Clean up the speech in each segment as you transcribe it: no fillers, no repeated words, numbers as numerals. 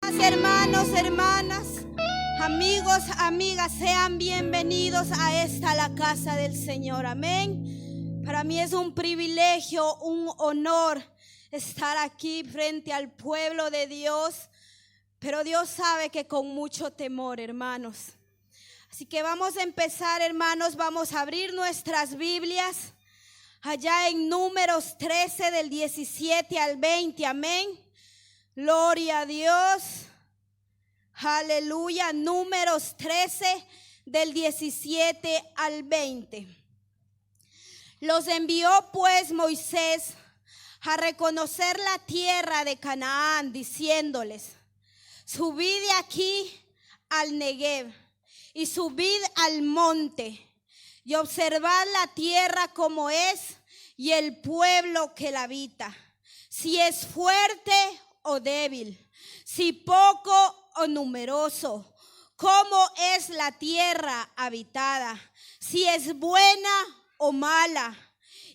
Hermanos, hermanas, amigos, amigas, sean bienvenidos a la casa del Señor. Amén. Para mí es un privilegio, un honor estar aquí frente al pueblo de Dios, pero Dios sabe que con mucho temor, hermanos. Así que vamos a empezar, hermanos, vamos a abrir nuestras Biblias allá en Números 13 del 17 al 20, amén. Gloria a Dios. Aleluya. Números 13 del 17 al 20. Los envió pues Moisés a reconocer la tierra de Canaán, diciéndoles: subid de aquí al Negev y subid al monte y observad la tierra como es y el pueblo que la habita, si es fuerte o débil, si poco o numeroso, cómo es la tierra habitada, si es buena o mala,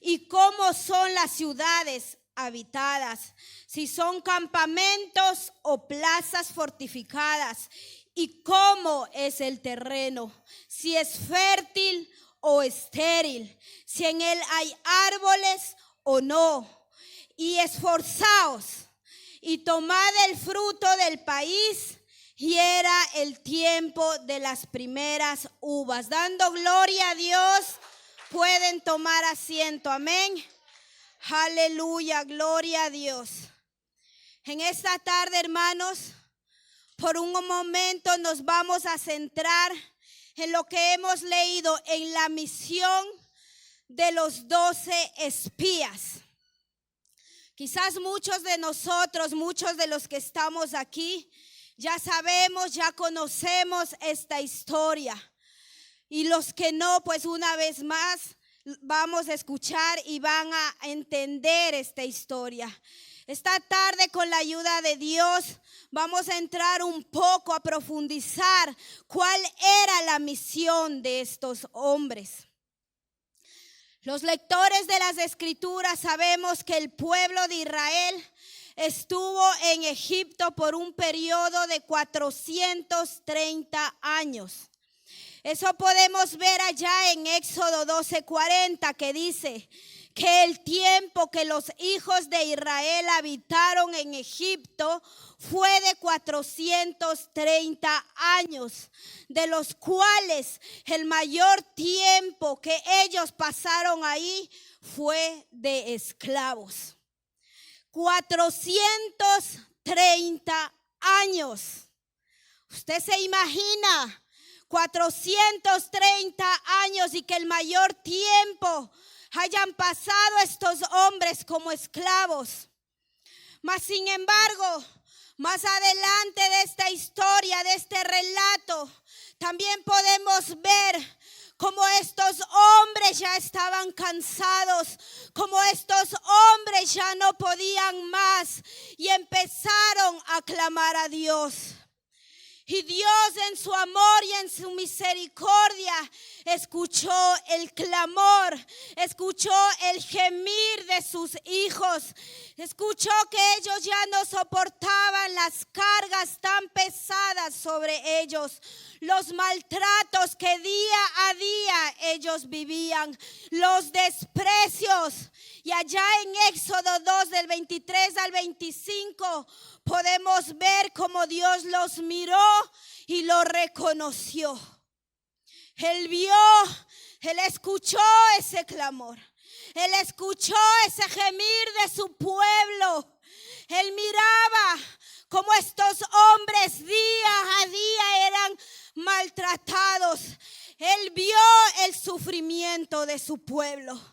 y cómo son las ciudades habitadas, si son campamentos o plazas fortificadas, y cómo es el terreno, si es fértil o estéril, si en él hay árboles o no. Y esforzaos y tomad el fruto del país. Y era el tiempo de las primeras uvas. Dando gloria a Dios, pueden tomar asiento. Amén. Aleluya, gloria a Dios. En esta tarde, hermanos, por un momento nos vamos a centrar en lo que hemos leído en la misión de los 12 espías. Quizás muchos de nosotros, muchos de los que estamos aquí, ya sabemos, ya conocemos esta historia. Y los que no, pues una vez más vamos a escuchar y van a entender esta historia. Esta tarde, con la ayuda de Dios, vamos a entrar un poco a profundizar cuál era la misión de estos hombres. Los lectores de las Escrituras sabemos que el pueblo de Israel estuvo en Egipto por un periodo de 430 años. Eso podemos ver allá en Éxodo 12:40, que dice que el tiempo que los hijos de Israel habitaron en Egipto fue de 430 años, de los cuales el mayor tiempo que ellos pasaron ahí fue de esclavos. 430 años. ¿Usted se imagina 430 años y que el mayor tiempo hayan pasado estos hombres como esclavos? Mas sin embargo, más adelante de esta historia, de este relato, también podemos ver cómo estos hombres ya estaban cansados, cómo estos hombres ya no podían más y empezaron a clamar a Dios. Y Dios, en su amor y en su misericordia, escuchó el clamor, escuchó el gemir de sus hijos, escuchó que ellos ya no soportaban las cargas tan pesadas sobre ellos, los maltratos que día a día ellos vivían, los desprecios. Y allá en Éxodo 2 del 23 al 25 podemos ver cómo Dios los miró y los reconoció. Él vio, Él escuchó ese clamor, Él escuchó ese gemir de su pueblo. Él miraba cómo estos hombres día a día eran maltratados. Él vio el sufrimiento de su pueblo.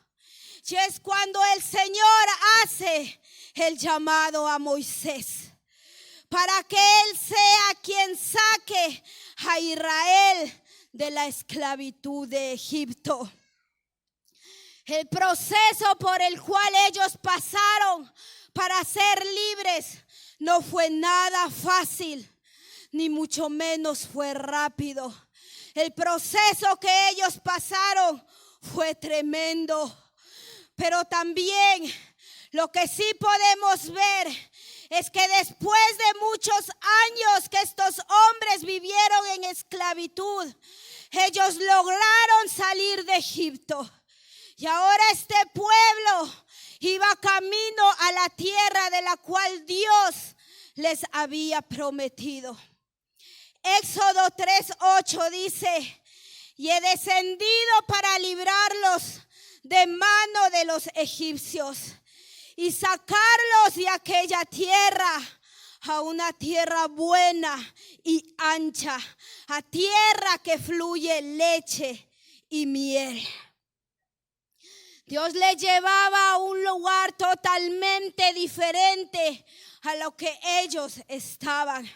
Y es cuando el Señor hace el llamado a Moisés para que Él sea quien saque a Israel de la esclavitud de Egipto. El proceso por el cual ellos pasaron para ser libres no fue nada fácil, ni mucho menos fue rápido. El proceso que ellos pasaron fue tremendo. Pero también lo que sí podemos ver es que después de muchos años que estos hombres vivieron en esclavitud, ellos lograron salir de Egipto. Y ahora este pueblo iba camino a la tierra de la cual Dios les había prometido. Éxodo 3:8 dice: y he descendido para librarlos de mano de los egipcios y sacarlos de aquella tierra a una tierra buena y ancha, a tierra que fluye leche y miel. Dios les llevaba a un lugar totalmente diferente a lo que ellos estaban.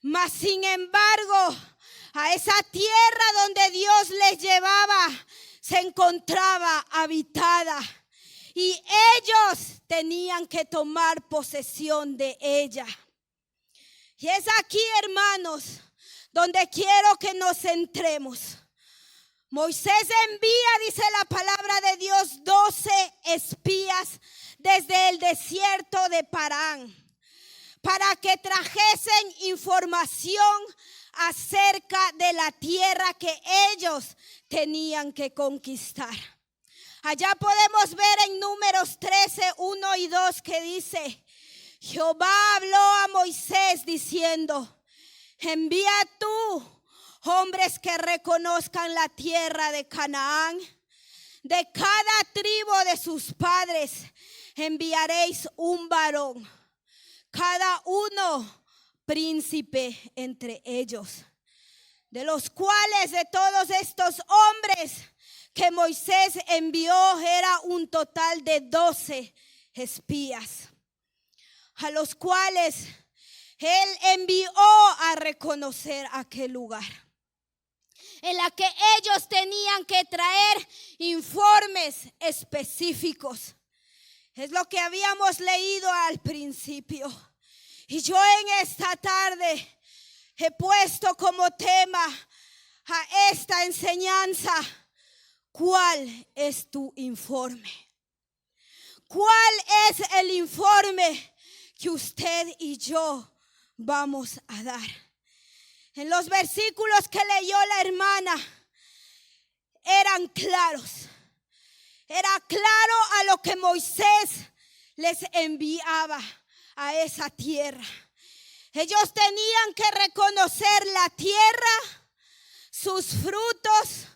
Mas sin embargo, a esa tierra donde Dios les llevaba se encontraba habitada. Y ellos tenían que tomar posesión de ella. Y es aquí, hermanos, donde quiero que nos centremos. Moisés envía, dice la palabra de Dios, 12 espías desde el desierto de Parán, para que trajesen información acerca de la tierra que ellos tenían que conquistar. Allá podemos ver en Números 13, 1 y 2 que dice: Jehová habló a Moisés diciendo: envía tú hombres que reconozcan la tierra de Canaán. De cada tribu de sus padres enviaréis un varón, cada uno príncipe entre ellos. De los cuales, de todos estos hombres que Moisés envió, era un total de 12 espías, a los cuales él envió a reconocer aquel lugar, en la que ellos tenían que traer informes específicos. Es lo que habíamos leído al principio. Y yo en esta tarde he puesto como tema a esta enseñanza: ¿cuál es tu informe? ¿Cuál es el informe que usted y yo vamos a dar? En los versículos que leyó la hermana eran claros. Era claro a lo que Moisés les enviaba a esa tierra. Ellos tenían que reconocer la tierra, sus frutos,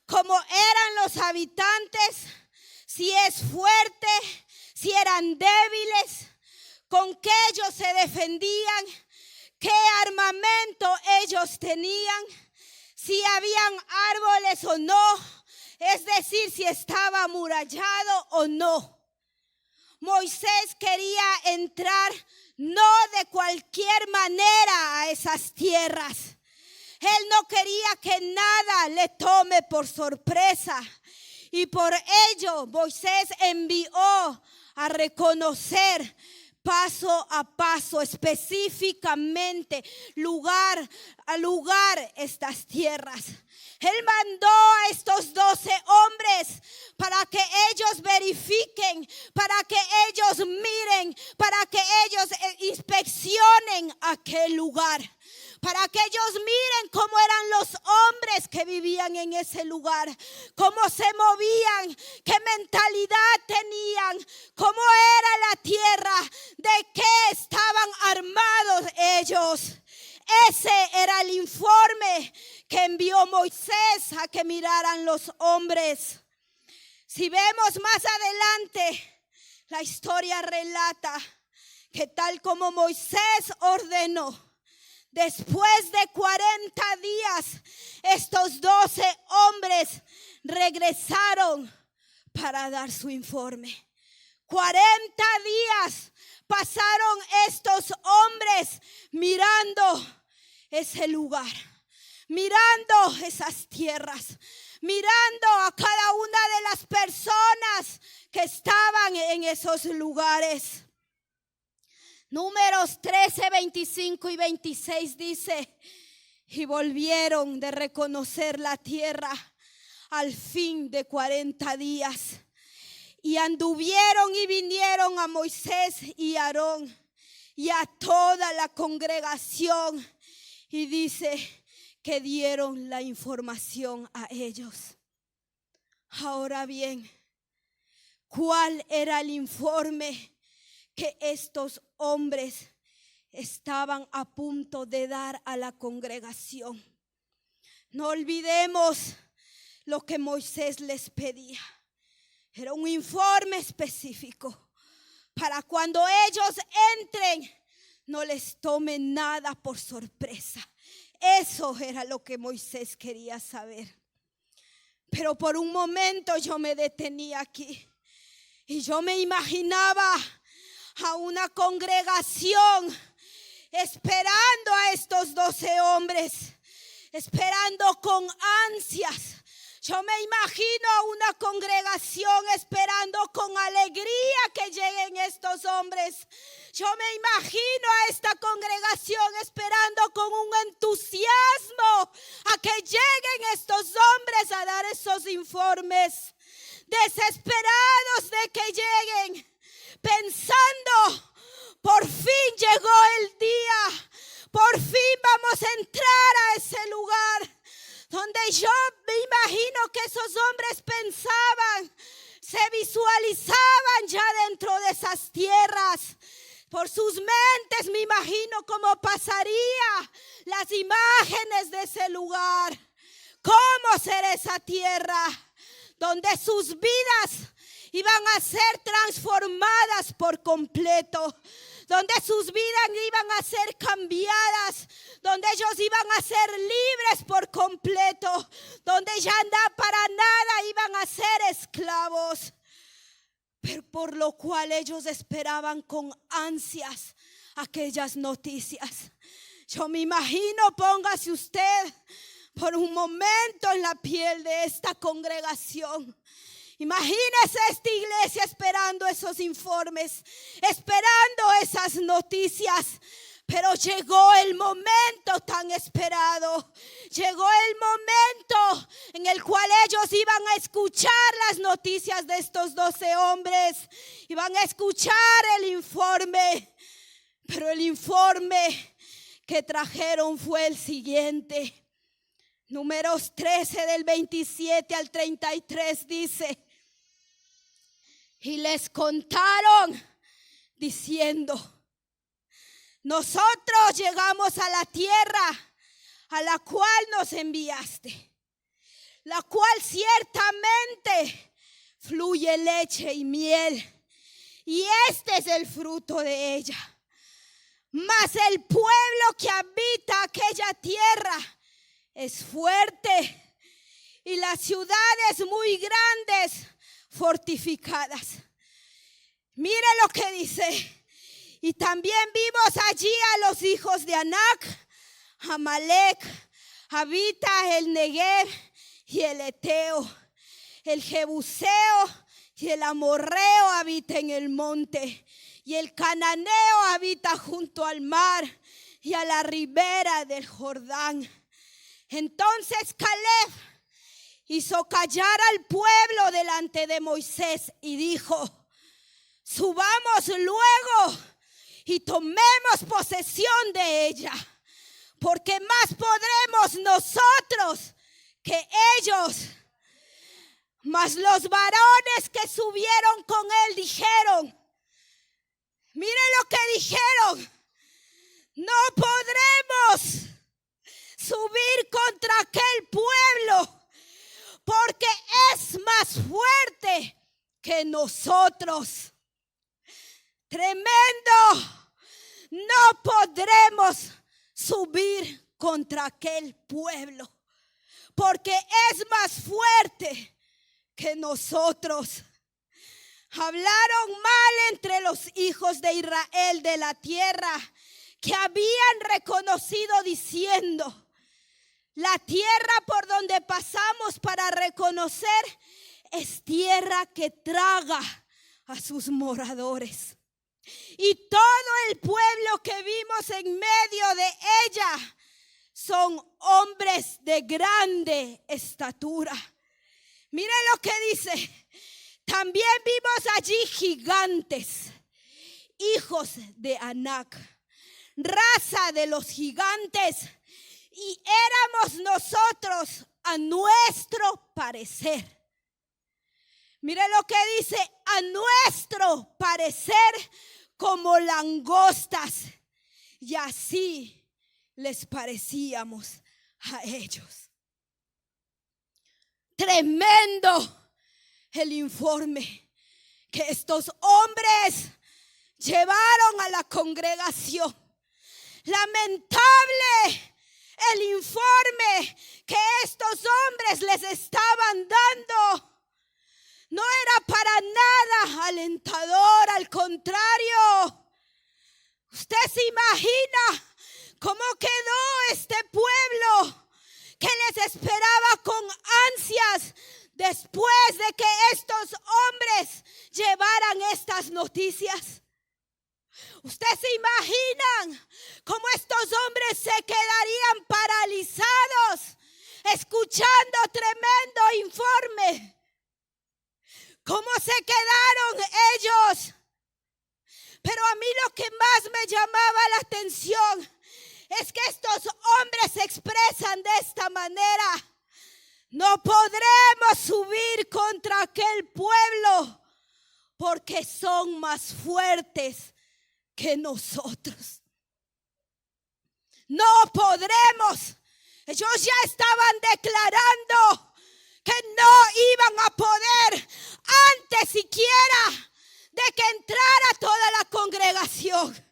cómo eran los habitantes, si es fuerte, si eran débiles, con qué ellos se defendían, qué armamento ellos tenían, si habían árboles o no, es decir, si estaba amurallado o no. Moisés quería entrar no de cualquier manera a esas tierras. Él no quería que nada le tome por sorpresa. Y por ello Moisés envió a reconocer paso a paso, específicamente, lugar a lugar, estas tierras. Él mandó a estos 12 hombres para que ellos verifiquen, para que ellos miren, para que ellos inspeccionen aquel lugar, para que ellos miren cómo eran los hombres que vivían en ese lugar, cómo se movían, qué mentalidad tenían, cómo era la tierra, de qué estaban armados ellos. Ese era el informe que envió Moisés a que miraran los hombres. Si vemos más adelante, la historia relata que tal como Moisés ordenó, después de 40 días, estos 12 hombres regresaron para dar su informe. 40 días pasaron estos hombres mirando ese lugar, mirando esas tierras, mirando a cada una de las personas que estaban en esos lugares. Números 13, 25 y 26 dice: y volvieron de reconocer la tierra al fin de 40 días. Y anduvieron y vinieron a Moisés y Aarón y a toda la congregación, y dice que dieron la información a ellos. Ahora bien, ¿cuál era el informe que estos hombres estaban a punto de dar a la congregación? No olvidemos lo que Moisés les pedía. Era un informe específico para cuando ellos entren, no les tomen nada por sorpresa. Eso era lo que Moisés quería saber. Pero por un momento yo me detenía aquí y yo me imaginaba a una congregación esperando a estos 12 hombres, esperando con ansias. Yo me imagino a una congregación esperando con alegría que lleguen estos hombres. Yo me imagino a esta congregación esperando con un entusiasmo a que lleguen estos hombres a dar esos informes. Desesperados de que lleguen, pensando, por fin llegó el día, por fin vamos a entrar a ese lugar donde yo me imagino que esos hombres pensaban, se visualizaban ya dentro de esas tierras. Por sus mentes me imagino cómo pasaría las imágenes de ese lugar, cómo será esa tierra donde sus vidas iban a ser transformadas por completo, donde sus vidas iban a ser cambiadas, donde ellos iban a ser libres por completo, donde ya para nada iban a ser esclavos. Pero por lo cual ellos esperaban con ansias aquellas noticias. Yo me imagino, póngase usted por un momento en la piel de esta congregación. Imagínese esta iglesia esperando esos informes, esperando esas noticias. Pero llegó el momento tan esperado. Llegó el momento en el cual ellos iban a escuchar las noticias de estos 12 hombres. Iban a escuchar el informe. Pero el informe que trajeron fue el siguiente. Números 13 del 27 al 33 dice: y les contaron diciendo: nosotros llegamos a la tierra a la cual nos enviaste, la cual ciertamente fluye leche y miel, y este es el fruto de ella. Mas el pueblo que habita aquella tierra es fuerte, y las ciudades muy grandes fortificadas. Mire lo que dice: y también vimos allí a los hijos de Anac, Amalek, habita el Negev y el Eteo, el Jebuseo y el Amorreo habita en el monte, y el Cananeo habita junto al mar y a la ribera del Jordán. Entonces Caleb hizo callar al pueblo delante de Moisés y dijo: subamos luego y tomemos posesión de ella, porque más podremos nosotros que ellos. Mas los varones que subieron con él dijeron, mire lo que dijeron: no podremos subir contra aquel pueblo, porque es más fuerte que nosotros. Tremendo. No podremos subir contra aquel pueblo, porque es más fuerte que nosotros. Hablaron mal entre los hijos de Israel de la tierra que habían reconocido, diciendo: la tierra por donde pasamos para reconocer es tierra que traga a sus moradores. Y todo el pueblo que vimos en medio de ella son hombres de grande estatura. Mire lo que dice: también vimos allí gigantes hijos de Anac, raza de los gigantes, y éramos nosotros a nuestro parecer. Mire lo que dice, a nuestro parecer como langostas, y así les parecíamos a ellos. Tremendo el informe que estos hombres llevaron a la congregación. Lamentable el informe que estos hombres les estaban dando. No era para nada alentador, al contrario. Usted se imagina cómo quedó este pueblo que les esperaba con ansias después de que estos hombres llevaran estas noticias. Usted se imagina cómo estos hombres se quedarían paralizados escuchando tremendo informe. ¿Cómo se quedaron ellos? Pero a mí lo que más me llamaba la atención es que estos hombres se expresan de esta manera. No podremos subir contra aquel pueblo porque son más fuertes que nosotros. No podremos. Ellos ya estaban declarando que no iban a poder antes siquiera de que entrara toda la congregación.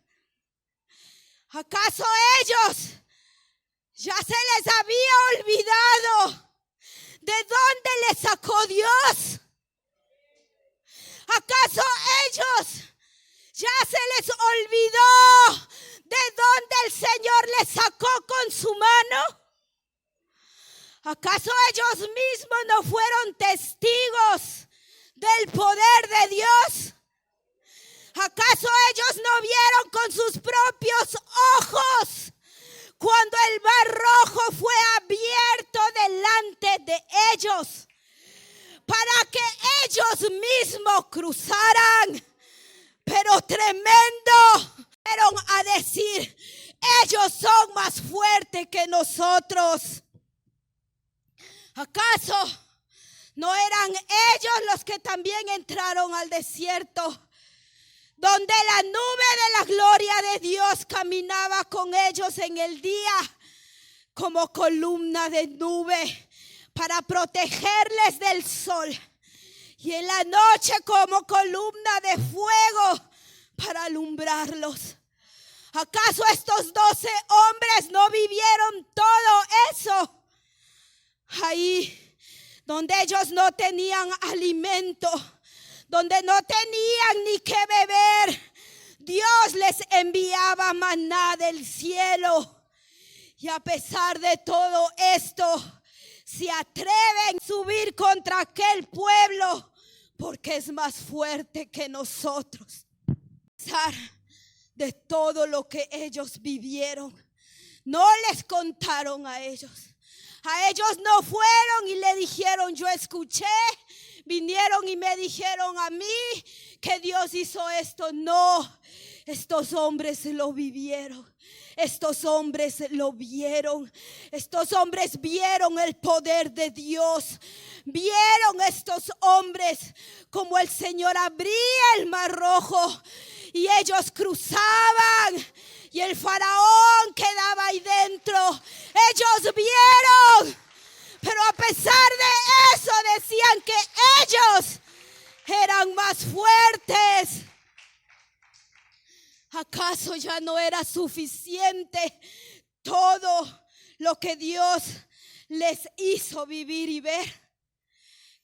¿Acaso ellos ya se les había olvidado de dónde les sacó Dios? ¿Acaso ellos ya se les olvidó de dónde el Señor les sacó con su mano? ¿Acaso ellos mismos no fueron testigos del poder de Dios? ¿Acaso ellos no vieron con sus propios ojos cuando el mar rojo fue abierto delante de ellos para que ellos mismos cruzaran? Pero tremendo, fueron a decir, ellos son más fuertes que nosotros. ¿Acaso no eran ellos los que también entraron al desierto, donde la nube de la gloria de Dios caminaba con ellos en el día como columna de nube para protegerles del sol, y en la noche como columna de fuego para alumbrarlos? ¿Acaso estos 12 hombres no vivieron todo eso? Ahí donde ellos no tenían alimento, donde no tenían ni qué beber, Dios les enviaba maná del cielo. Y a pesar de todo esto, se atreven a subir contra aquel pueblo porque es más fuerte que nosotros. A pesar de todo lo que ellos vivieron, no les contaron a ellos. A ellos no fueron y le dijeron, yo escuché, vinieron y me dijeron a mí que Dios hizo esto. No, estos hombres lo vivieron. Estos hombres lo vieron. Estos hombres vieron el poder de Dios. Vieron estos hombres como el Señor abría el mar rojo y ellos cruzaban y el faraón quedaba ahí dentro. Ellos vieron, pero a pesar de eso decían que ellos eran más fuertes. ¿Acaso ya no era suficiente todo lo que Dios les hizo vivir y ver?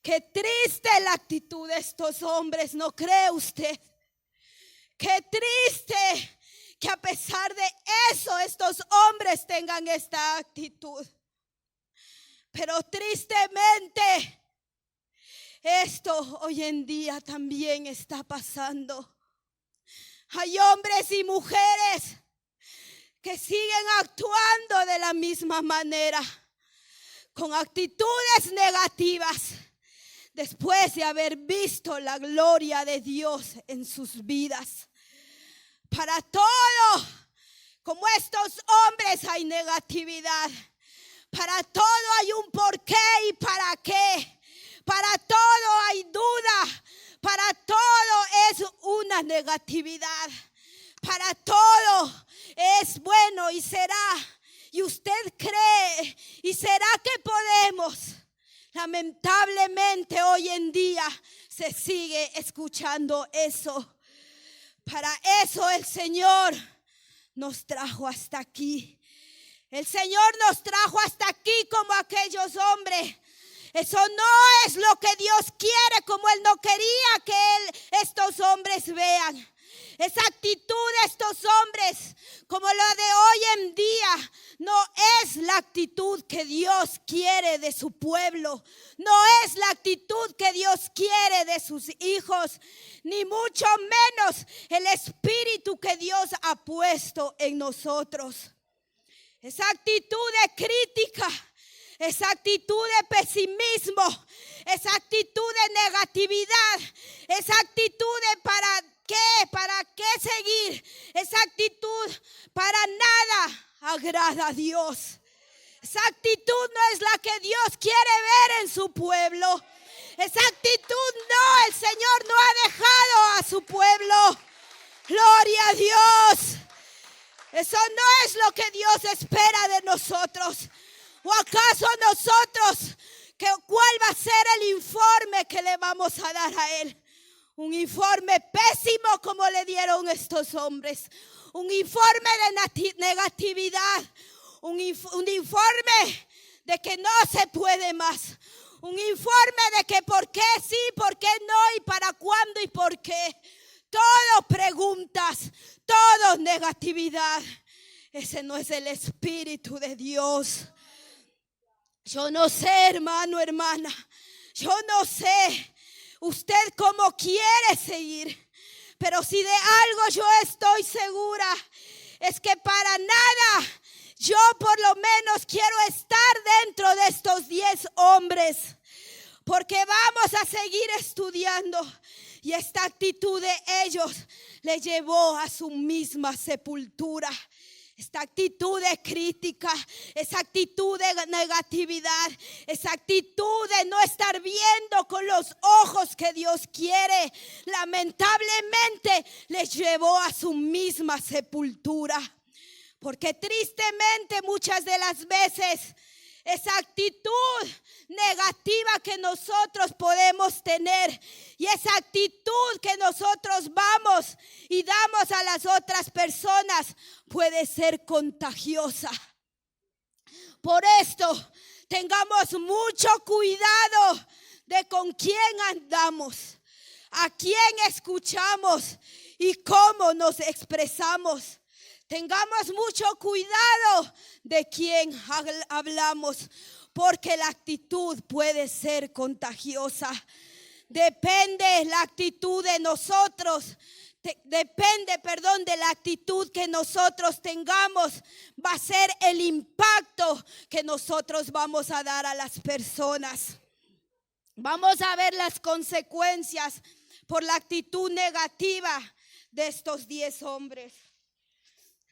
Qué triste la actitud de estos hombres, ¿no cree usted? Qué triste que a pesar de eso estos hombres tengan esta actitud. Pero tristemente esto hoy en día también está pasando. Hay hombres y mujeres que siguen actuando de la misma manera, con actitudes negativas, después de haber visto la gloria de Dios en sus vidas. Para todo, como estos hombres, hay negatividad. Para todo hay un porqué y para qué. Para todo hay duda. Para todo es una negatividad. Para todo es bueno y será. Y usted cree y será que podemos. Lamentablemente hoy en día se sigue escuchando eso. Para eso el Señor nos trajo hasta aquí. El Señor nos trajo hasta aquí como aquellos hombres. Eso no es lo que Dios quiere, como Él no quería que estos hombres vean. Esa actitud de estos hombres, como la de hoy en día, no es la actitud que Dios quiere de su pueblo. No es la actitud que Dios quiere de sus hijos, ni mucho menos el espíritu que Dios ha puesto en nosotros. Esa actitud de crítica, esa actitud de pesimismo, esa actitud de negatividad, esa actitud de ¿para qué seguir? Esa actitud para nada agrada a Dios. Esa actitud no es la que Dios quiere ver en su pueblo. Esa actitud no, el Señor no ha dejado a su pueblo. Gloria a Dios. Eso no es lo que Dios espera de nosotros. ¿O acaso nosotros, cuál va a ser el informe que le vamos a dar a Él? Un informe pésimo como le dieron estos hombres. Un informe de negatividad. Un informe de que no se puede más. Un informe de que por qué sí, por qué no y para cuándo y por qué. Todo preguntas, todo negatividad. Ese no es el Espíritu de Dios. Yo no sé, hermano, hermana. Yo no sé usted cómo quiere seguir. Pero si de algo yo estoy segura, es que para nada yo por lo menos quiero estar dentro de estos 10 hombres. Porque vamos a seguir estudiando. Y esta actitud de ellos le llevó a su misma sepultura. Esta actitud de crítica, esa actitud de negatividad, esa actitud de no estar viendo con los ojos que Dios quiere, lamentablemente les llevó a su misma sepultura. Porque tristemente muchas de las veces esa actitud negativa que nosotros podemos tener y esa actitud que nosotros vamos y damos a las otras personas puede ser contagiosa. Por esto tengamos mucho cuidado de con quién andamos, a quién escuchamos y cómo nos expresamos. Tengamos mucho cuidado de quién hablamos, porque la actitud puede ser contagiosa. Depende la actitud de nosotros, de la actitud que nosotros tengamos, va a ser el impacto que nosotros vamos a dar a las personas. Vamos a ver las consecuencias por la actitud negativa de estos 10 hombres.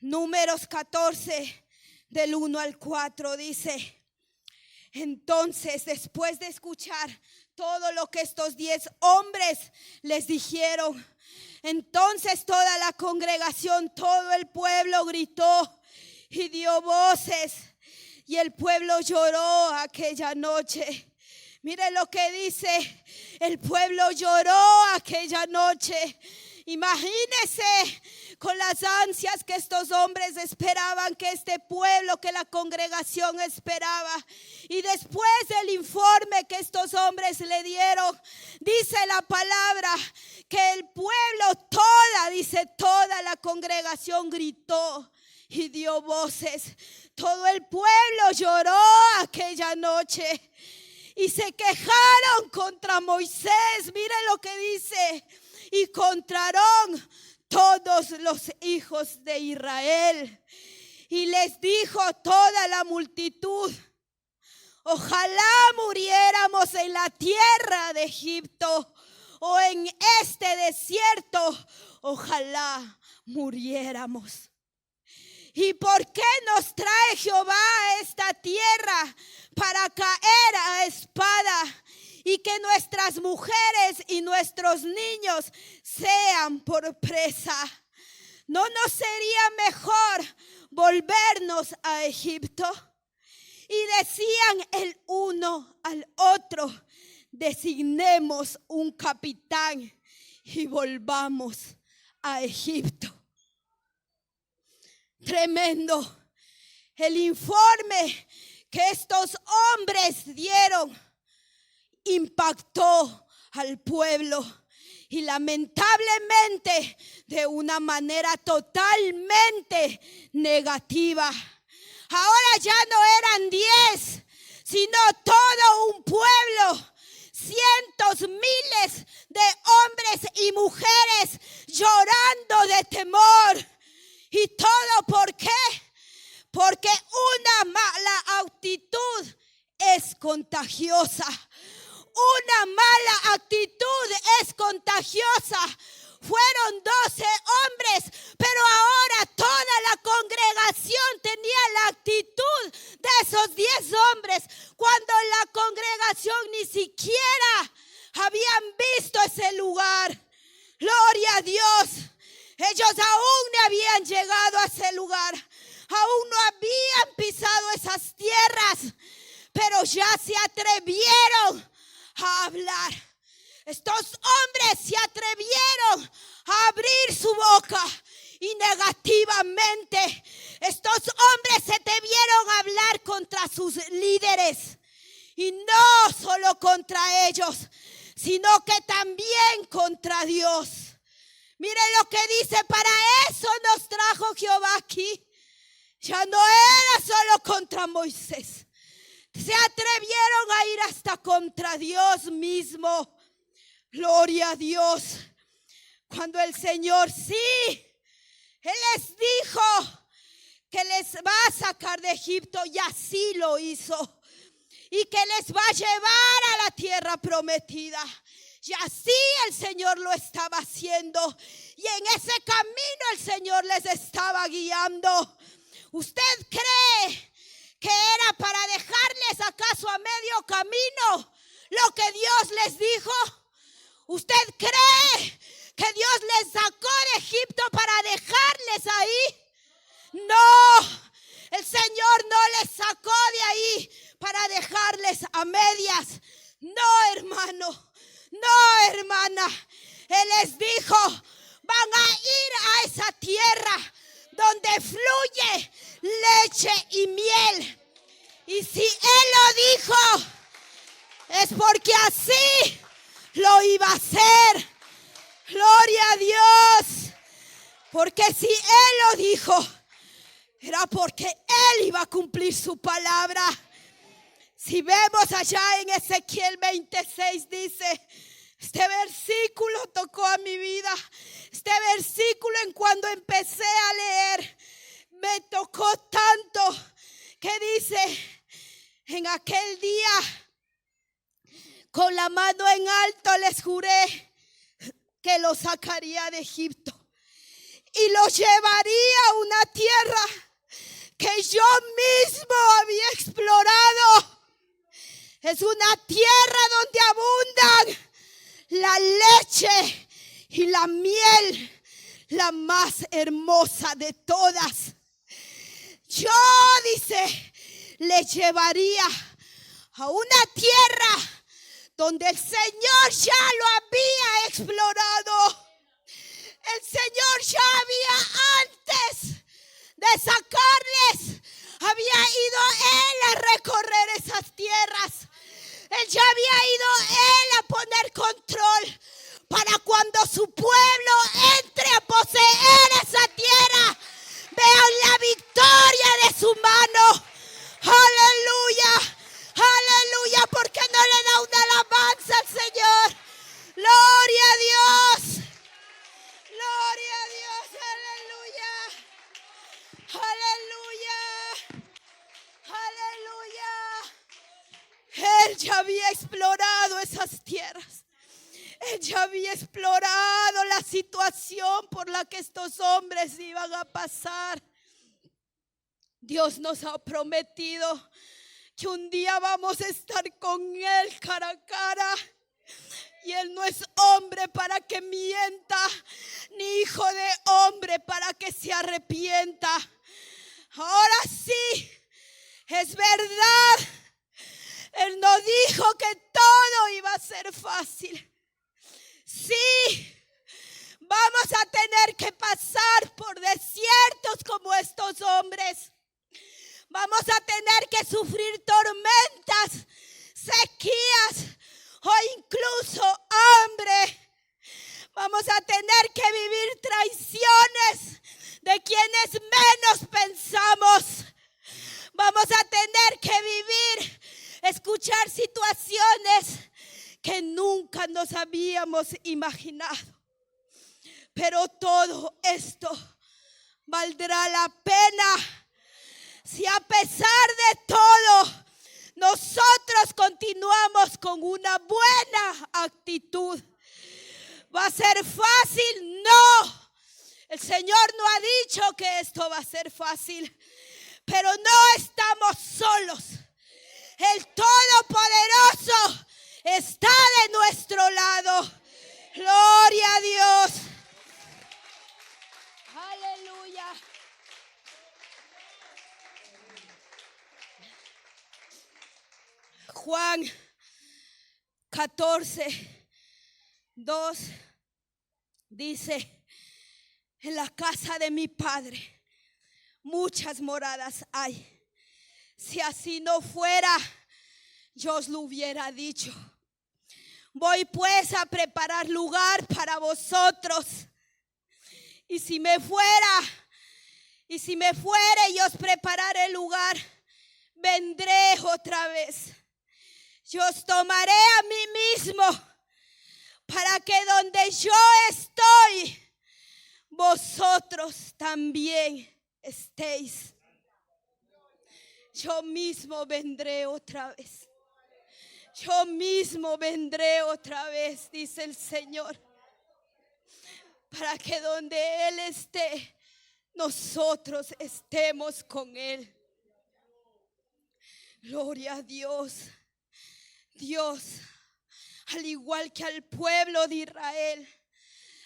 Números 14, del 1 al 4 dice: entonces, después de escuchar todo lo que estos 10 hombres les dijeron, entonces toda la congregación, todo el pueblo gritó y dio voces, y el pueblo lloró aquella noche. Mire lo que dice: el pueblo lloró aquella noche. Imagínese con las ansias que estos hombres esperaban, que este pueblo, que la congregación esperaba. Y después del informe que estos hombres le dieron, dice la palabra que el pueblo, toda la congregación gritó y dio voces. Todo el pueblo lloró aquella noche y se quejaron contra Moisés. Mire lo que dice: y contra Aarón todos los hijos de Israel. Y les dijo toda la multitud: ojalá muriéramos en la tierra de Egipto, o en este desierto, ojalá muriéramos. ¿Y por qué nos trae Jehová a esta tierra? Para caer a espada y que nuestras mujeres y nuestros niños sean por presa. ¿No nos sería mejor volvernos a Egipto? Y decían el uno al otro: designemos un capitán y volvamos a Egipto. Tremendo el informe que estos hombres dieron, impactó al pueblo y lamentablemente de una manera totalmente negativa. Ahora ya no eran 10, sino todo un pueblo, cientos, miles de hombres y mujeres llorando de temor. ¿Y todo por qué? Porque una mala actitud es contagiosa. Una mala actitud es contagiosa. Fueron 12 hombres, pero ahora toda la congregación tenía la actitud de esos 10 hombres, cuando la congregación ni siquiera habían visto ese lugar. Gloria a Dios. Ellos aún no habían llegado a ese lugar, aún no habían pisado esas tierras, pero ya se atrevieron a hablar. Estos hombres se atrevieron a abrir su boca y negativamente estos hombres se atrevieron a hablar contra sus líderes, y no solo contra ellos, sino que también contra Dios. Mire lo que dice: para eso nos trajo Jehová aquí. Ya no era solo contra Moisés. Se atrevieron a ir hasta contra Dios mismo. Gloria a Dios. Cuando el Señor, sí, Él les dijo que les va a sacar de Egipto, y así lo hizo. Y que les va a llevar a la tierra prometida. Y así el Señor lo estaba haciendo. Y en ese camino el Señor les estaba guiando. ¿Usted cree que era para dejarles acaso a medio camino lo que Dios les dijo? ¿Usted cree que Dios les sacó de Egipto para dejarles ahí? No, el Señor no les sacó de ahí para dejarles a medias. No, hermano. No, hermana, Él les dijo: van a ir a esa tierra donde fluye leche y miel. Y si Él lo dijo, es porque así lo iba a hacer. Gloria a Dios. Porque si Él lo dijo, era porque Él iba a cumplir su palabra. Si vemos allá en Ezequiel 26, dice, este versículo tocó a mi vida. Este versículo, en cuando empecé a leer, me tocó tanto, que dice: en aquel día, con la mano en alto les juré que los sacaría de Egipto y los llevaría a una tierra que yo mismo había explorado. Es una tierra donde abundan la leche y la miel, la más hermosa de todas. Yo, dice, le llevaría a una tierra donde el Señor ya lo había explorado. El Señor ya había, antes de sacarles, había ido Él a recorrer esas tierras. Él ya había ido Él a poner control para cuando su pueblo entre a poseer esa tierra, vean la victoria de su mano. Aleluya, aleluya, porque no le da una alabanza al Señor. Gloria a Dios, gloria a Dios, aleluya, aleluya, aleluya. Él ya había explorado esas tierras. Él ya había explorado la situación por la que estos hombres iban a pasar. Dios nos ha prometido que un día vamos a estar con Él cara a cara. Y Él no es hombre para que mienta, ni hijo de hombre para que se arrepienta. Ahora sí, es verdad. Él no dijo que todo iba a ser fácil. Sí, vamos a tener que pasar por desiertos como estos hombres. Vamos a tener que sufrir tormentas, sequías o incluso hambre. Vamos a tener que vivir traiciones de quienes menos pensamos. Vamos a tener que vivir, escuchar situaciones que nunca nos habíamos imaginado. Pero todo esto valdrá la pena si a pesar de todo nosotros continuamos con una buena actitud. ¿Va a ser fácil? No. El Señor no ha dicho que esto va a ser fácil. Pero no estamos solos. El Todopoderoso está de nuestro lado. Gloria a Dios. Aleluya. Juan 14:2 dice: en la casa de mi Padre muchas moradas hay. Si así no fuera, yo os lo hubiera dicho. Voy pues a preparar lugar para vosotros. Y si me fuere y os prepararé lugar, vendré otra vez. Yo os tomaré a mí mismo, para que donde yo estoy, vosotros también estéis. Yo mismo vendré otra vez. Yo mismo vendré otra vez, dice el Señor, para que donde Él esté, nosotros estemos con Él. Gloria a Dios. Dios, al igual que al pueblo de Israel,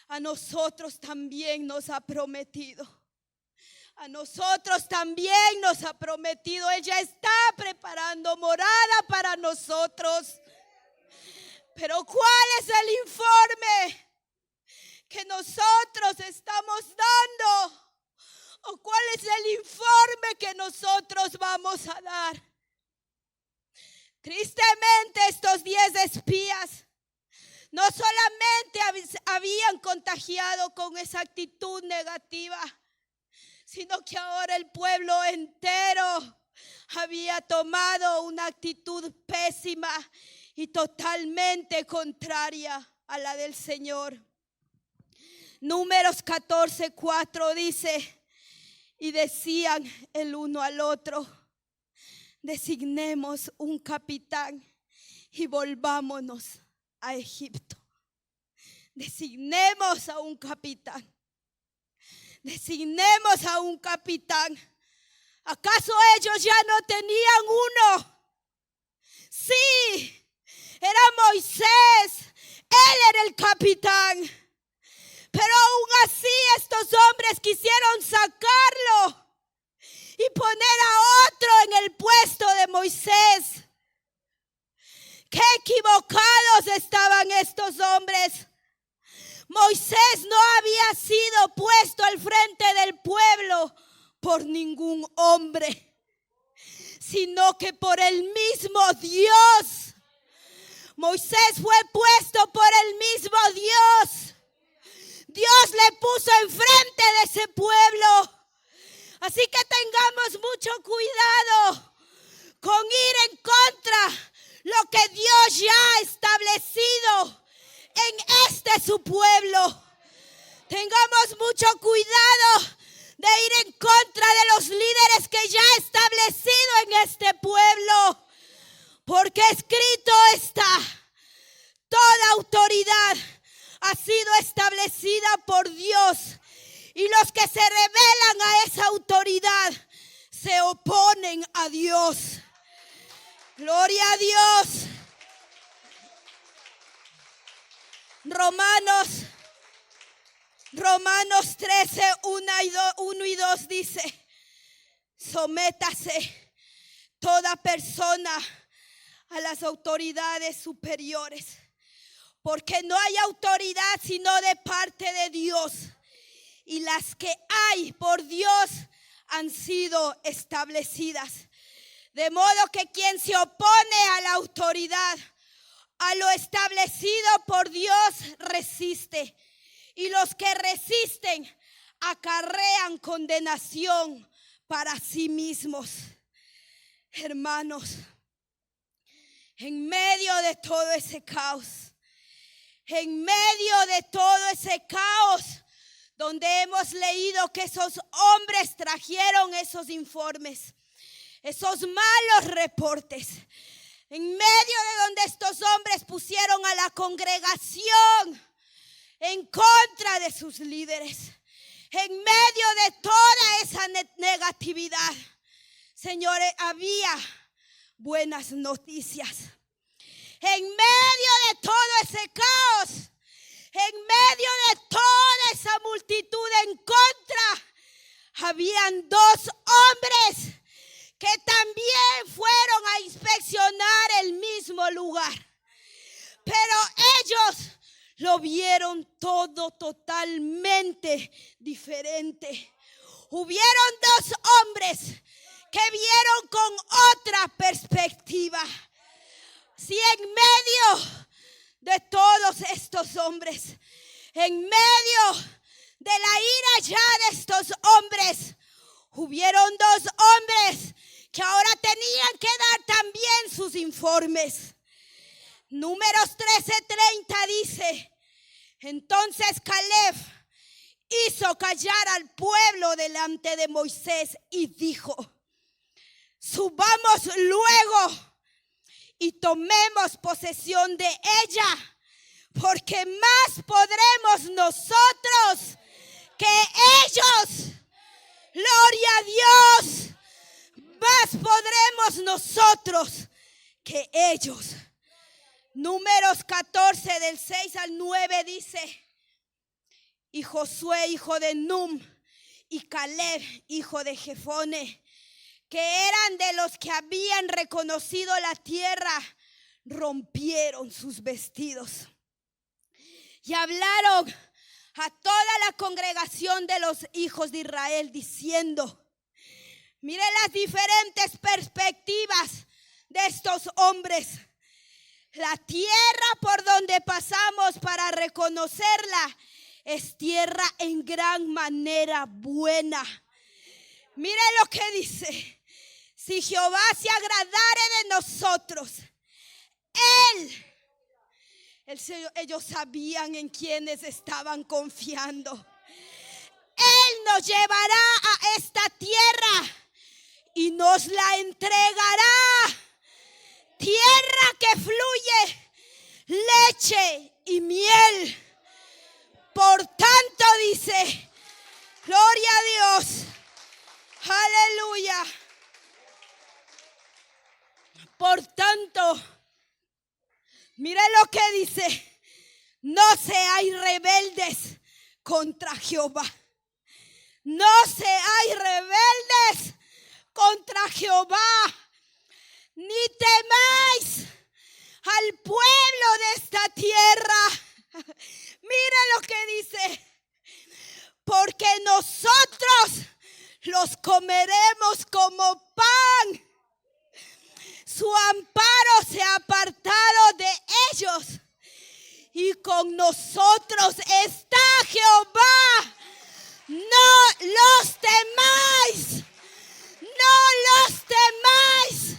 a nosotros también nos ha prometido. A nosotros también nos ha prometido. Ella está preparando morada para nosotros. Pero ¿cuál es el informe que nosotros estamos dando? ¿O cuál es el informe que nosotros vamos a dar? Tristemente, estos 10 espías no solamente habían contagiado con esa actitud negativa, sino que ahora el pueblo entero había tomado una actitud pésima y totalmente contraria a la del Señor. Números 14:4 dice: y decían el uno al otro: designemos un capitán y volvámonos a Egipto. Designemos a un capitán. Designemos a un capitán. ¿Acaso ellos ya no tenían uno? Sí, era Moisés. Él era el capitán. Pero aún así estos hombres quisieron sacarlo y poner a otro en el puesto de Moisés. Qué equivocados estaban estos hombres. Moisés no había sido puesto al frente del pueblo por ningún hombre, sino que por el mismo Dios. Moisés fue puesto por el mismo Dios. Dios le puso enfrente de ese pueblo. Así que tengamos mucho cuidado con ir en contra lo que Dios ya ha establecido en su pueblo. Tengamos mucho cuidado de ir en contra de los líderes que ya ha establecido en este pueblo, porque escrito está: Toda autoridad ha sido establecida por Dios. Y los que se rebelan a esa autoridad se oponen a Dios. Gloria a Dios. Romanos 13, 1 y 2 dice: sométase toda persona a las autoridades superiores, porque no hay autoridad sino de parte de Dios, y las que hay por Dios han sido establecidas. De modo que quien se opone a la autoridad, a lo establecido por Dios, resiste. Y los que resisten acarrean condenación para sí mismos. Hermanos, en medio de todo ese caos, donde hemos leído que esos hombres trajeron esos informes, esos malos reportes, en medio de donde estos hombres pusieron a la congregación en contra de sus líderes, en medio de toda esa negatividad, señores, había buenas noticias. En medio de todo ese caos, en medio de toda esa multitud en contra, habían dos hombres que también fueron a inspeccionar el mismo lugar. Pero ellos lo vieron todo totalmente diferente. Hubieron dos hombres que vieron con otra perspectiva. Si en medio de todos estos hombres, en medio de la ira ya de estos hombres, hubieron dos hombres que ahora tenían que dar también sus informes. Números 13:30 dice: entonces Caleb hizo callar al pueblo delante de Moisés y dijo: subamos luego y tomemos posesión de ella, porque más podremos nosotros que ellos. Gloria a Dios. Más podremos nosotros que ellos. Números 14 del 6 al 9 dice: y Josué hijo de Num y Caleb hijo de Jefone, que eran de los que habían reconocido la tierra, rompieron sus vestidos y hablaron a toda la congregación de los hijos de Israel diciendo: mire las diferentes perspectivas de estos hombres. La tierra por donde pasamos para reconocerla es tierra en gran manera buena. Mire lo que dice: si Jehová se agradare de nosotros, ellos sabían en quienes estaban confiando. Él nos llevará a esta tierra y nos la entregará. Tierra que fluye leche y miel. Por tanto, dice, gloria a Dios, aleluya. Por tanto, mire lo que dice: no seáis rebeldes contra Jehová. No seáis rebeldes contra Jehová, ni temáis al pueblo de esta tierra. Mire lo que dice: porque nosotros los comeremos como pan. Su amparo se ha apartado de ellos, y con nosotros está Jehová. No los temáis, no los temáis,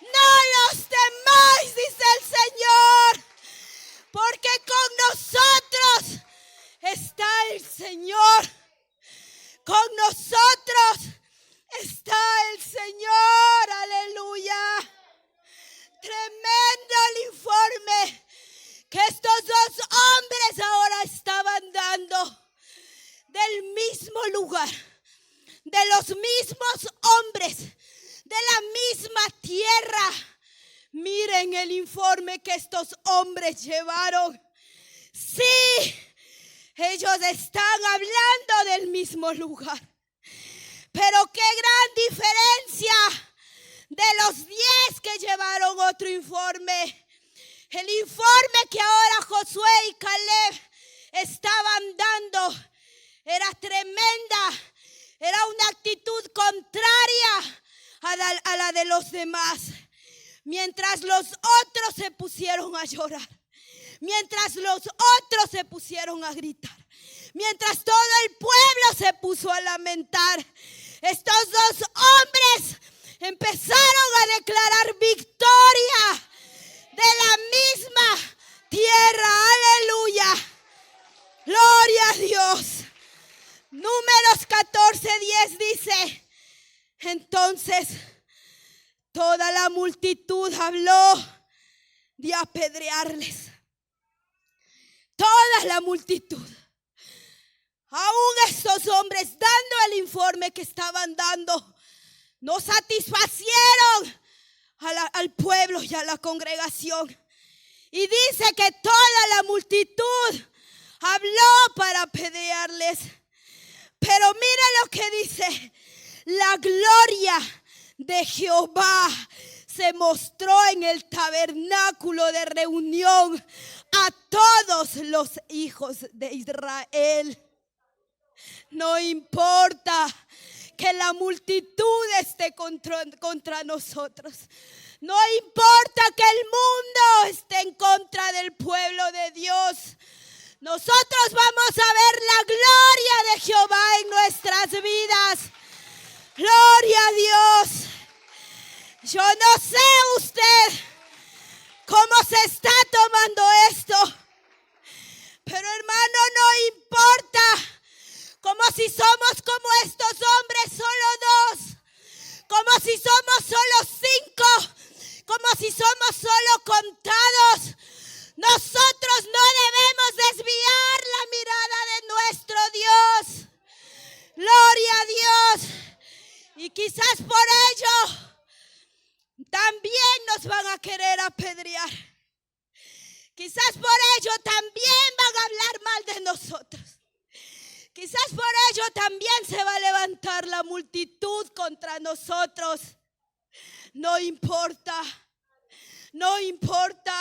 no los temáis, dice el Señor, porque con nosotros está el Señor. Con nosotros está el Señor, aleluya. Tremendo el informe que Miren el informe que estos hombres llevaron. Sí, ellos están hablando del mismo lugar. Pero qué gran diferencia de los 10 que llevaron otro informe. El informe que ahora Josué y Caleb estaban dando era tremenda. Era una actitud contraria a la de los demás. Mientras los otros se pusieron a llorar. Mientras los otros se pusieron a gritar. Mientras todo el pueblo se puso a lamentar. Estos dos hombres empezaron a declarar victoria de la misma tierra. Aleluya. Gloria a Dios. Números 14:10 dice: entonces toda la multitud habló de apedrearles. Toda la multitud. Aún estos hombres, dando el informe que estaban dando, no satisfacieron al pueblo y a la congregación. Y dice que toda la multitud habló para apedrearles. Pero mire lo que dice: la gloria de Jehová se mostró en el tabernáculo de reunión a todos los hijos de Israel. No importa que la multitud esté contra nosotros. No importa que el mundo esté en contra del pueblo de Dios. Nosotros vamos a ver la gloria de Jehová en nuestras vidas. Gloria a Dios. Yo no sé usted cómo se está tomando esto, pero hermano, no importa. Como si somos como estos hombres, solo 2. Como si somos solo 5. Como si somos solo contados. Nosotros no debemos desviar la mirada de nuestro Dios. Gloria a Dios. Y quizás por ello también nos van a querer apedrear. Quizás por ello también van a hablar mal de nosotros. Quizás por ello también se va a levantar la multitud contra nosotros. No importa. No importa.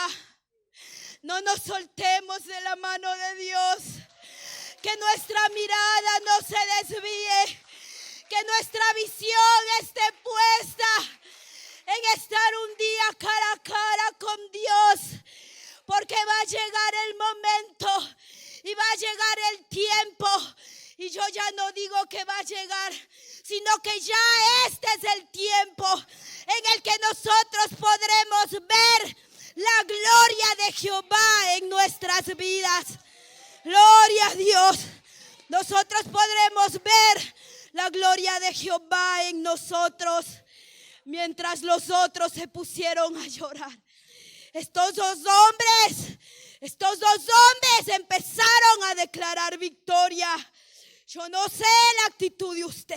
No nos soltemos de la mano de Dios. Que nuestra mirada no se desvíe. Que nuestra visión esté puesta en estar un día cara a cara con Dios. Porque va a llegar el momento y va a llegar el tiempo. Y yo ya no digo que va a llegar, sino que ya este es el tiempo en el que nosotros podremos ver la gloria de Jehová en nuestras vidas. Gloria a Dios. Nosotros podremos ver la gloria de Jehová en nosotros. Mientras los otros se pusieron a llorar. Estos dos hombres empezaron a declarar victoria. Yo no sé la actitud de usted.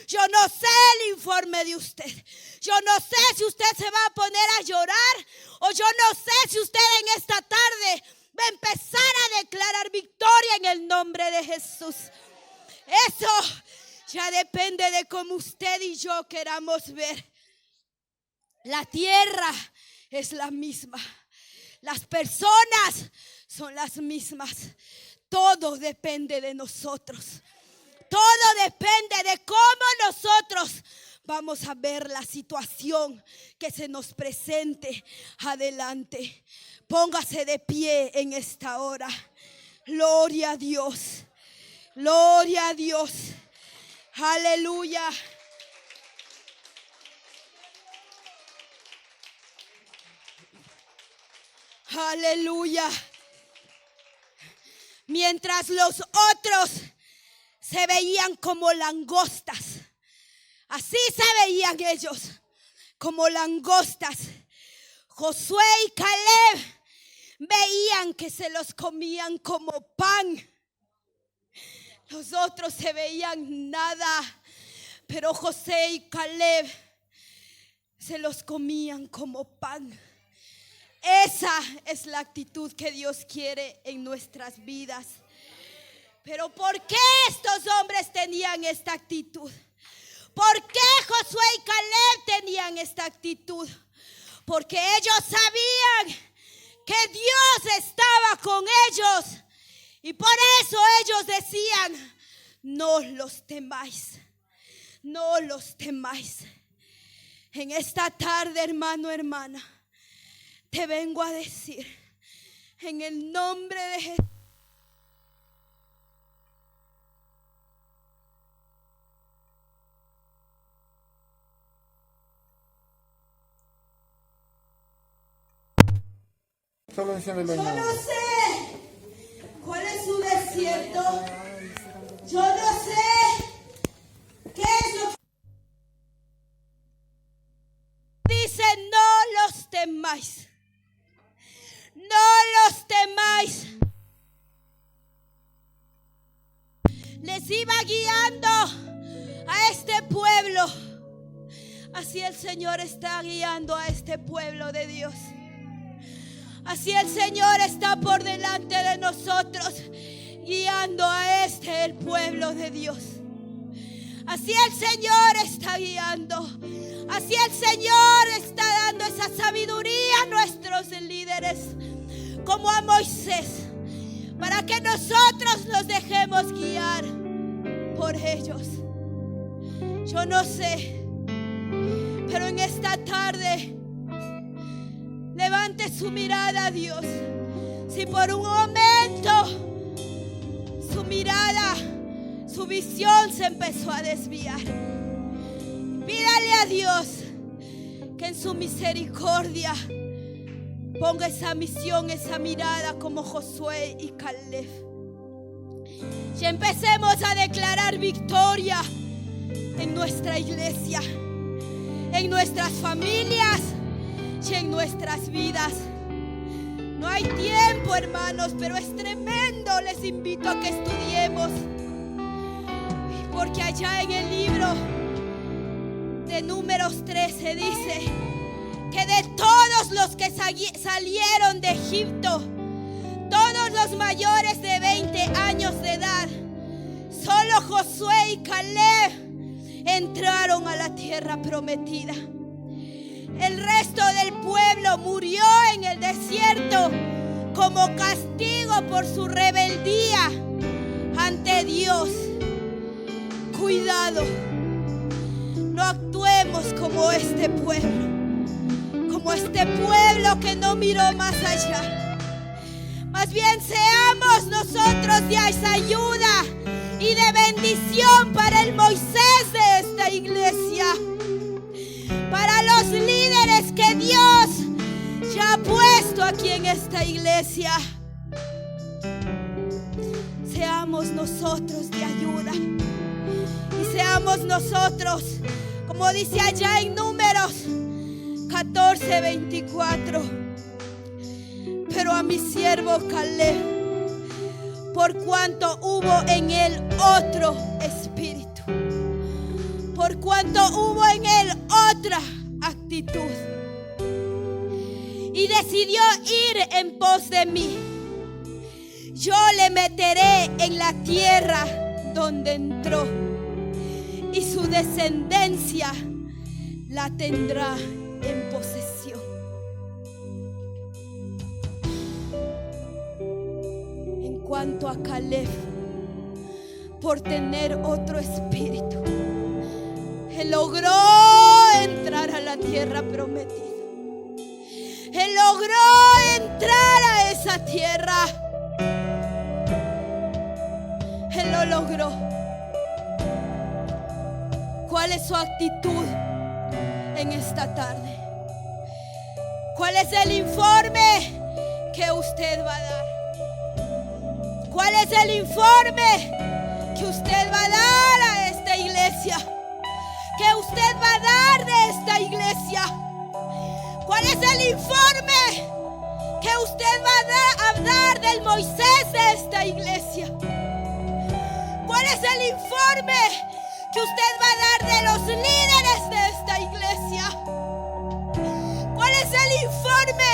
Yo no sé el informe de usted. Yo no sé si usted se va a poner a llorar. O yo no sé si usted en esta tarde va a empezar a declarar victoria en el nombre de Jesús. Eso ya depende de cómo usted y yo queramos ver. La tierra es la misma. Las personas son las mismas. Todo depende de nosotros. Todo depende de cómo nosotros vamos a ver la situación que se nos presente adelante. Póngase de pie en esta hora. Gloria a Dios. Gloria a Dios. Aleluya. Aleluya. Mientras los otros se veían como langostas. Así se veían ellos, como langostas. Josué y Caleb veían que se los comían como pan. Los otros se veían nada, pero Josué y Caleb se los comían como pan. Esa es la actitud que Dios quiere en nuestras vidas. Pero ¿por qué estos hombres tenían esta actitud? ¿Por qué Josué y Caleb tenían esta actitud? Porque ellos sabían que Dios estaba con ellos. Y por eso ellos decían: no los temáis, no los temáis. En esta tarde, hermano, hermana, te vengo a decir, en el nombre de Jesús, yo no sé cuál es su desierto. Yo no sé qué es lo que dice: no los temáis. No los temáis. Les iba guiando a este pueblo. Así el Señor está guiando a este pueblo de Dios. Así el Señor está por delante de nosotros, guiando a el pueblo de Dios. Así el Señor está guiando. Así el Señor está dando esa sabiduría a nuestros líderes, como a Moisés, para que nosotros nos dejemos guiar por ellos. Yo no sé, pero en esta tarde levante su mirada a Dios. Si por un momento su mirada, su visión se empezó a desviar, pídale a Dios que en su misericordia ponga esa misión, esa mirada como Josué y Caleb. Y empecemos a declarar victoria en nuestra iglesia, en nuestras familias y en nuestras vidas. No hay tiempo, hermanos, pero es tremendo. Les invito a que estudiemos, porque allá en el libro de Números 13 dice que de todos los que salieron de Egipto, todos los mayores de 20 años de edad, solo Josué y Caleb entraron a la tierra prometida. El resto del pueblo murió en el desierto como castigo por su rebeldía ante Dios. Cuidado, no actuemos como este pueblo que no miró más allá. Más bien seamos nosotros de esa ayuda y de bendición para el Moisés de esta iglesia, para los líderes que Dios ya ha puesto aquí en esta iglesia. Seamos nosotros de ayuda y seamos nosotros, como dice allá en Números 14:24. Pero a mi siervo Caleb, por cuanto hubo en él otro espíritu, por cuanto hubo en él otra actitud, y decidió ir en pos de mí, yo le meteré en la tierra donde entró, y su descendencia la tendrá en posesión. En cuanto a Caleb, por tener otro espíritu, él logró entrar a la tierra prometida. Él logró entrar a esa tierra. Él lo logró. ¿Cuál es su actitud en esta tarde? ¿Cuál es el informe que usted va a dar? ¿Cuál es el informe que usted va a dar a esta iglesia? ¿Que usted va a dar de esta iglesia? ¿Cuál es el informe que usted va a dar del Moisés de esta iglesia? ¿Cuál es el informe que usted va a dar de los líderes de esta iglesia? ¿Cuál es el informe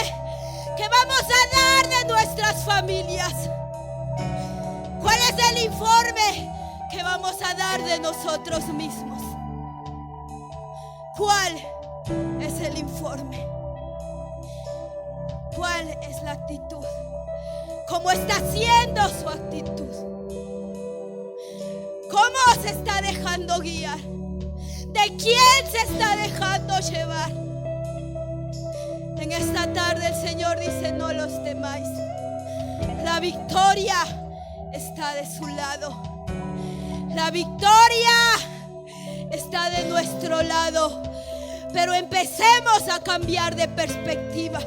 ¿Qué vamos a dar de nuestras familias? ¿Cuál es el informe que vamos a dar de nosotros mismos? ¿Cuál es el informe? ¿Cuál es la actitud? ¿Cómo está siendo su actitud? ¿Cómo se está dejando guiar? ¿De quién se está dejando llevar? En esta tarde el Señor dice: no los temáis. La victoria está de su lado. La victoria está de nuestro lado. Pero empecemos a cambiar de perspectiva.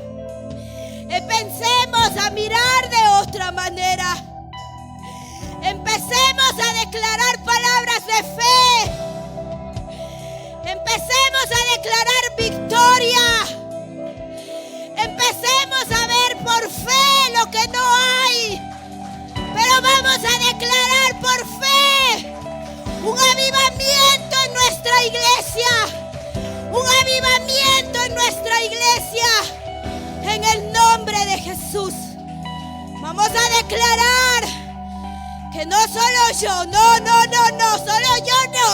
Empecemos a mirar de otra manera. Empecemos a declarar palabras de fe. Empecemos a declarar victoria. Empecemos a ver por fe lo que no hay. Pero vamos a declarar por fe un avivamiento en nuestra iglesia. Un avivamiento en nuestra iglesia. En el nombre de Jesús. Vamos a declarar que no solo yo, no, solo yo no.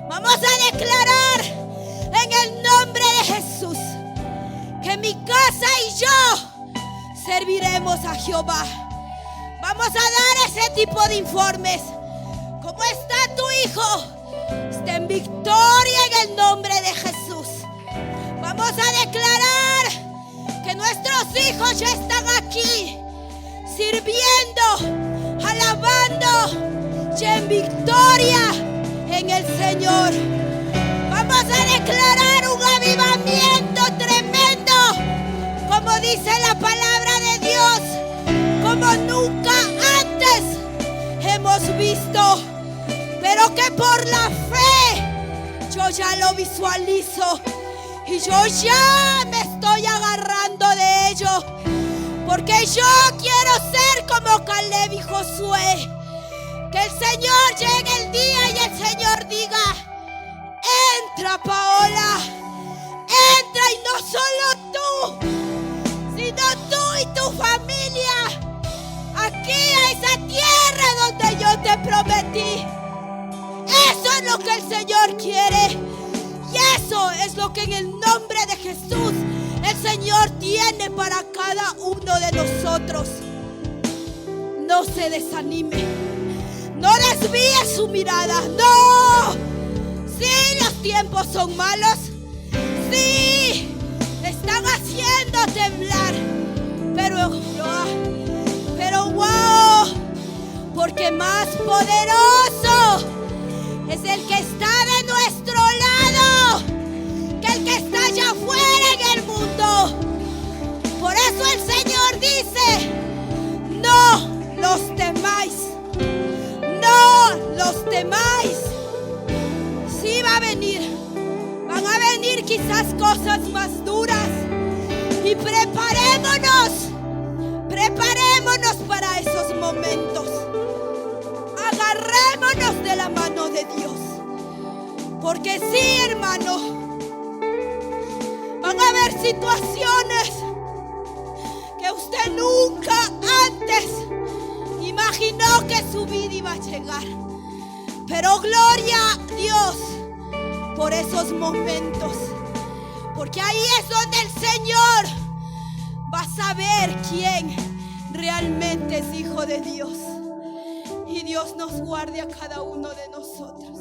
Vamos a declarar en el nombre de Jesús que mi casa y yo serviremos a Jehová. Vamos a dar ese tipo de informes. ¿Cómo está tu hijo? Está en victoria en el nombre de Jesús. Vamos a declarar que nuestros hijos ya están aquí, sirviendo, alabando, ya en victoria en el Señor. Vamos a declarar un avivamiento tremendo, como dice la palabra de Dios, como nunca antes hemos visto, pero que por la fe yo ya lo visualizo. Y yo ya me estoy agarrando de ello. Porque yo quiero ser como Caleb y Josué. Que el Señor llegue el día y el Señor diga: entra, Paola. Entra, y no solo tú, sino tú y tu familia. Aquí a esa tierra donde yo te prometí. Eso es lo que el Señor quiere. Y eso es lo que en el nombre de Jesús el Señor tiene para cada uno de nosotros. No se desanime. No desvíe su mirada. No. Sí, los tiempos son malos. Sí, están haciendo temblar. Pero wow. Porque más poderoso es el que está de nuestro lado que el que está allá afuera en el mundo. Por eso el Señor dice: no los temáis. No los temáis. Sí va a venir. Van a venir quizás cosas más duras. Y preparémonos para esos momentos. Agarrémonos de la mano de Dios. Porque sí, hermano, van a haber situaciones que usted nunca antes imaginó que su vida iba a llegar. Pero gloria a Dios por esos momentos. Porque ahí es donde el Señor va a saber quién realmente es hijo de Dios. Y Dios nos guarde a cada uno de nosotros.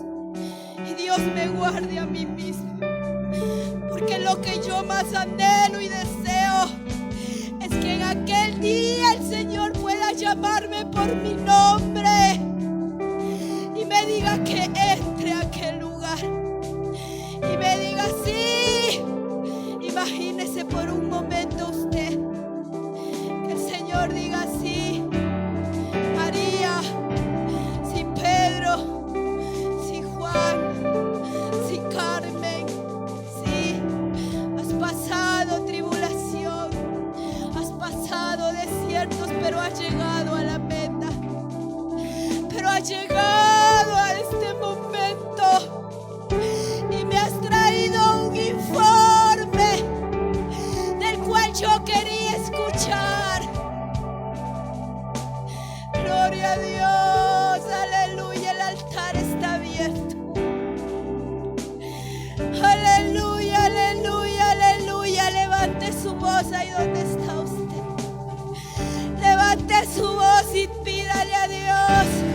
Y Dios me guarde a mí mismo. Porque lo que yo más anhelo y deseo es que en aquel día el Señor pueda llamarme por mi nombre y me diga que entre a aquel lugar. Y me diga: sí. Imagínese por un momento usted que el Señor diga: sí, María, sí, Pedro, sí, Juan, sí, Carmen, sí, has pasado tribulación, has pasado desiertos, pero has llegado a la meta, pero has llegado a este momento y me has traído un informe del cual yo quería escuchar. Dios. Aleluya, el altar está abierto. Aleluya, aleluya, aleluya. Levante su voz ahí donde está usted. Levante su voz y pídale a Dios.